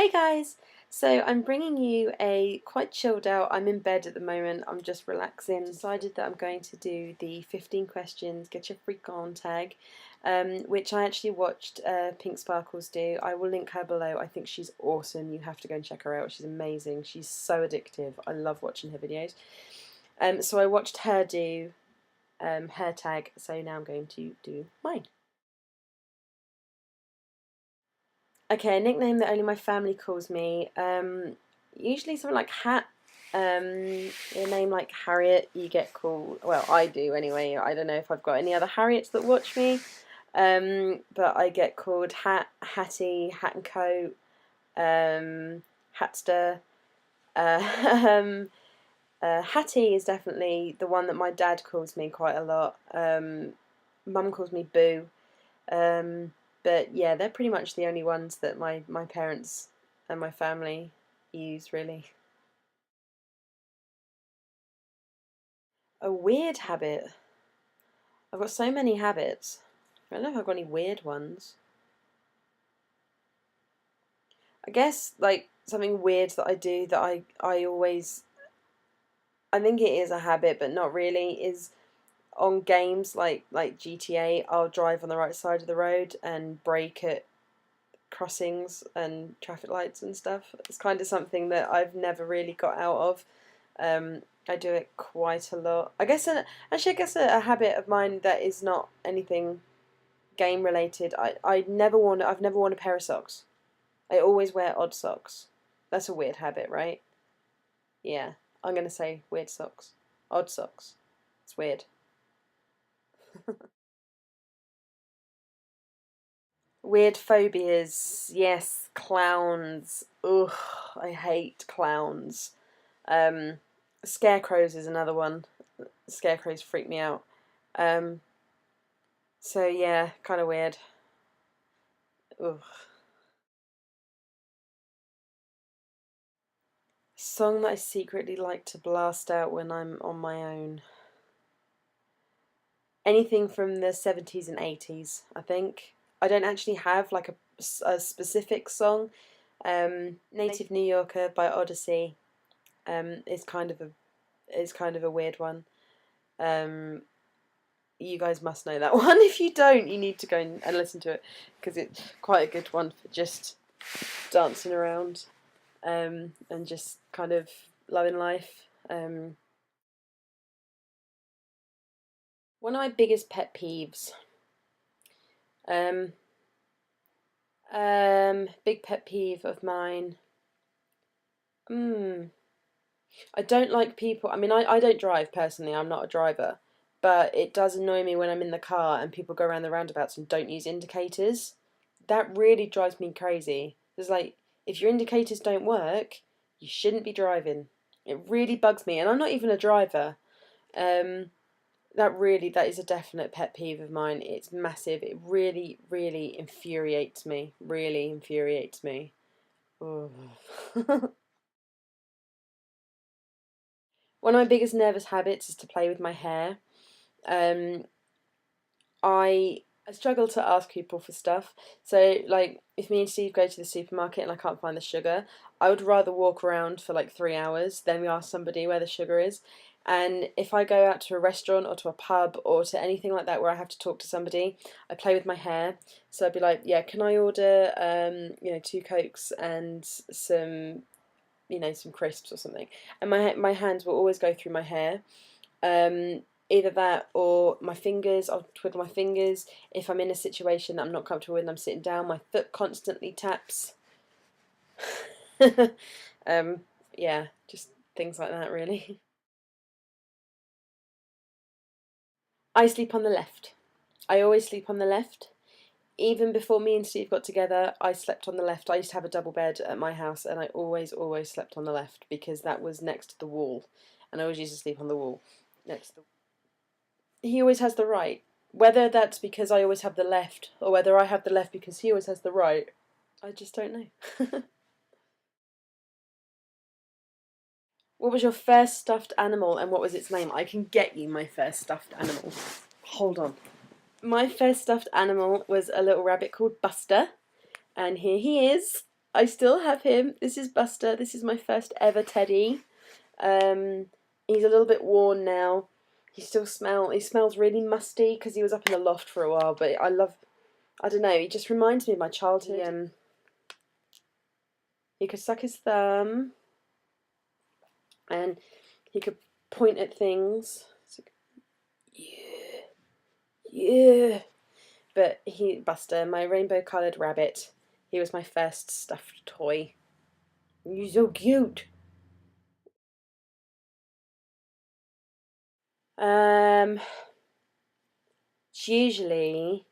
Hey guys! So I'm bringing you a quite chilled out, I'm in bed at the moment, I'm just relaxing. Decided that I'm going to do the 15 questions, get your freak on tag, which I actually watched PiinkSparkles do. I will link her below. I think she's awesome. You have to go and check her out. She's amazing. She's so addictive. I love watching her videos. So I watched her do her tag, so now I'm going to do mine. Okay, a nickname that only my family calls me. Usually something like Hat. A name like Harriet, you get called. Well, I do anyway. I don't know if I've got any other Harriets that watch me. But I get called Hat, Hattie, Hat and Coat, Hatster. Uh, Hattie is definitely the one that my dad calls me quite a lot. Mum calls me Boo. But yeah, they're pretty much the only ones that my parents and my family use, really. A weird habit. I've got so many habits. I don't know if I've got any weird ones. I guess like something weird that I do that I always, I think it is a habit but not really, is on games like GTA, I'll drive on the right side of the road and brake at crossings and traffic lights and stuff. It's kind of something that I've never really got out of. I do it quite a lot. I guess a habit of mine that is not anything game related. I've never worn a pair of socks. I always wear odd socks. That's a weird habit, right? Yeah, I'm gonna say weird socks. Odd socks. It's weird. Weird phobias. Yes, clowns. Ugh, I hate clowns. Um, Scarecrows is another one. Scarecrows freak me out. Um, so yeah, kind of weird. Ugh. Song that I secretly like to blast out when I'm on my own. Anything from the 70s and 80s, I think. I don't actually have like a specific song. Native New Yorker by Odyssey is kind of a weird one. Um, you guys must know that one. If you don't, you need to go and listen to it because it's quite a good one for just dancing around and just kind of loving life. One of my biggest pet peeves. Um, Big pet peeve of mine. I don't like people. I mean, I don't drive personally. I'm not a driver, but it does annoy me when I'm in the car and people go around the roundabouts and don't use indicators. That really drives me crazy. It's like if your indicators don't work, you shouldn't be driving. It really bugs me, and I'm not even a driver. Um, that is a definite pet peeve of mine. It's massive. It really, really infuriates me. Really infuriates me. Oh. One of my biggest nervous habits is to play with my hair. Um, I struggle to ask people for stuff. So like if me and Steve go to the supermarket and I can't find the sugar, I would rather walk around for like 3 hours than we ask somebody where the sugar is. And if I go out to a restaurant or to a pub or to anything like that where I have to talk to somebody, I play with my hair. So I'd be like, yeah, can I order 2 Cokes and some crisps or something? And my hands will always go through my hair. Either that or my fingers, I'll twiddle my fingers. If I'm in a situation that I'm not comfortable with and I'm sitting down, my foot constantly taps. Yeah, just things like that, really. I sleep on the left. I always sleep on the left. Even before me and Steve got together, I slept on the left. I used to have a double bed at my house, and I always slept on the left because that was next to the wall, and I always used to sleep on the wall next to the. He always has the right. Whether that's because I always have the left, or whether I have the left because he always has the right, I just don't know. What was your first stuffed animal and what was its name? I can get you my first stuffed animal. Hold on. My first stuffed animal was a little rabbit called Buster, and here he is. I still have him. This is Buster. This is my first ever teddy. He's a little bit worn now. He smells really musty because he was up in the loft for a while, but I don't know, he just reminds me of my childhood. He could suck his thumb and he could point at things. Like, yeah, yeah. But Buster, my rainbow coloured rabbit, he was my first stuffed toy. He's so cute. It's usually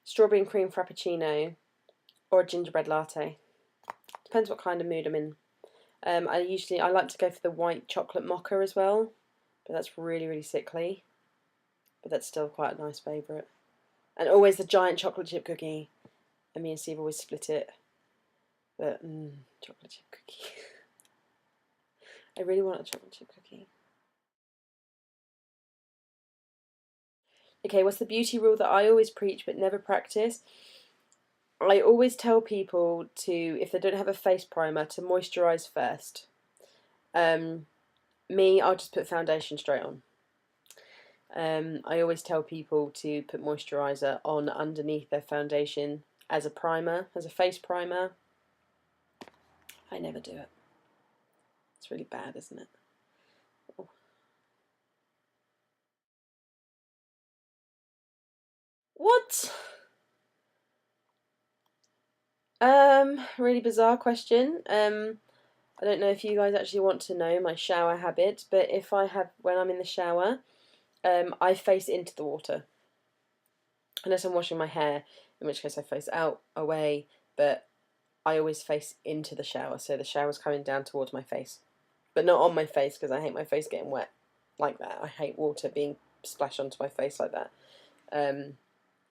strawberry and cream frappuccino or a gingerbread latte. Depends what kind of mood I'm in. I like to go for the white chocolate mocha as well, but that's really, really sickly. But that's still quite a nice favourite. And always the giant chocolate chip cookie. And me and Steve always split it. But chocolate chip cookie. I really want a chocolate chip cookie. Okay, what's the beauty rule that I always preach but never practice? I always tell people to, if they don't have a face primer, to moisturise first. I'll just put foundation straight on. I always tell people to put moisturiser on underneath their foundation as a primer, as a face primer. I never do it. It's really bad, isn't it? Oh. What? Really bizarre question. I don't know if you guys actually want to know my shower habit, but when I'm in the shower, I face into the water. Unless I'm washing my hair, in which case I face out, away, but I always face into the shower, so the shower's coming down towards my face. But not on my face, because I hate my face getting wet like that. I hate water being splashed onto my face like that.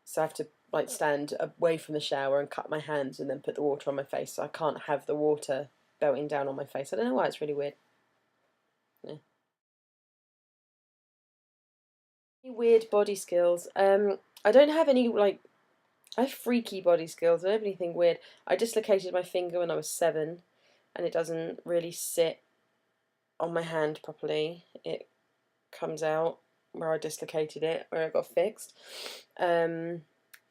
So I have to stand away from the shower and cut my hands and then put the water on my face, so I can't have the water belting down on my face. I don't know why, it's really weird. Yeah. Weird body skills. I don't have any I have freaky body skills. I don't have anything weird. I dislocated my finger when I was 7, and it doesn't really sit on my hand properly. It comes out where I dislocated it, where it got fixed.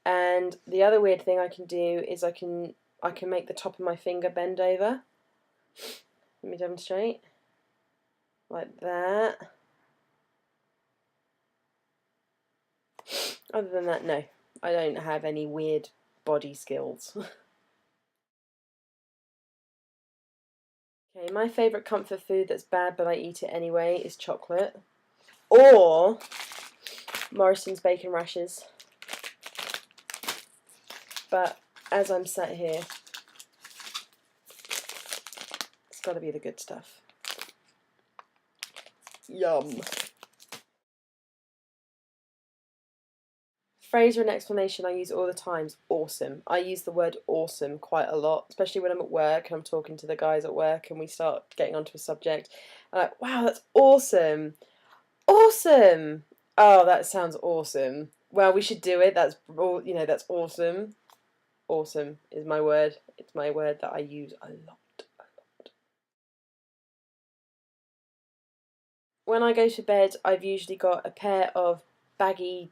And the other weird thing I can do is I can make the top of my finger bend over. Let me demonstrate. Like that. Other than that, no. I don't have any weird body skills. Okay, my favourite comfort food that's bad but I eat it anyway is chocolate. Or Morrison's bacon rashers. But as I'm sat here, it's got to be the good stuff. Yum. Phrase or an exclamation I use all the time is awesome. I use the word awesome quite a lot, especially when I'm at work and I'm talking to the guys at work and we start getting onto a subject. I'm like, wow, that's awesome. Awesome. Oh, that sounds awesome. Well, we should do it. That's awesome. Awesome is my word. It's my word that I use a lot. When I go to bed, I've usually got a pair of baggy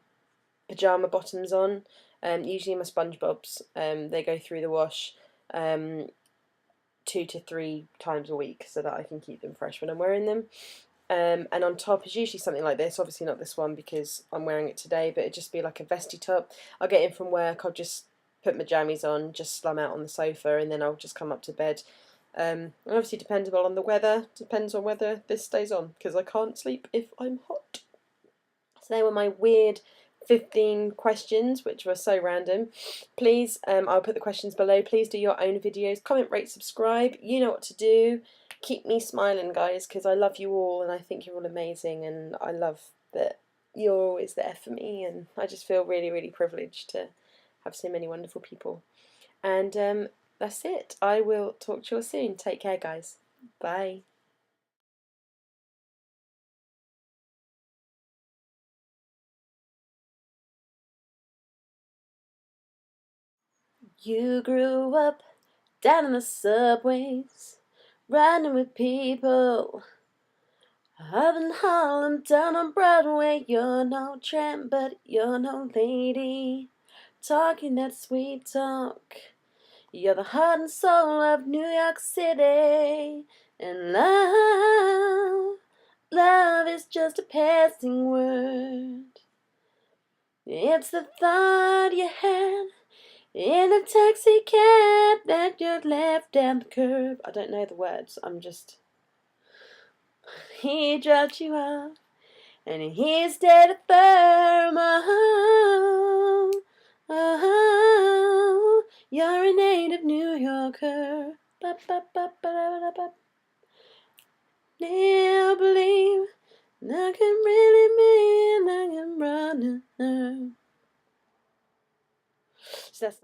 pyjama bottoms on, usually my SpongeBob's. They go through the wash 2 to 3 times a week so that I can keep them fresh when I'm wearing them. And on top is usually something like this, obviously not this one because I'm wearing it today, but it'd just be like a vesty top. I'll get in from work, I'll just put my jammies on, just slum out on the sofa, and then I'll just come up to bed. And obviously dependable on the weather, depends on whether this stays on, because I can't sleep if I'm hot. So they were my weird 15 questions, which were so random. Please, I'll put the questions below. Please do your own videos. Comment, rate, subscribe. You know what to do. Keep me smiling, guys, because I love you all and I think you're all amazing, and I love that you're always there for me, and I just feel really, really privileged to have so many wonderful people. And that's it. I will talk to you all soon. Take care, guys. Bye. You grew up down in the subways, riding with people. Up in Harlem, down on Broadway, you're no tramp, but you're no lady. Talking that sweet talk, you're the heart and soul of New York City. And love is just a passing word. It's the thought you had in a taxi cab that you left down the curb. I don't know the words, he dropped you off, and he stayed firm. Oh, you're a native New Yorker. Now believe I can really mean I can run. So that's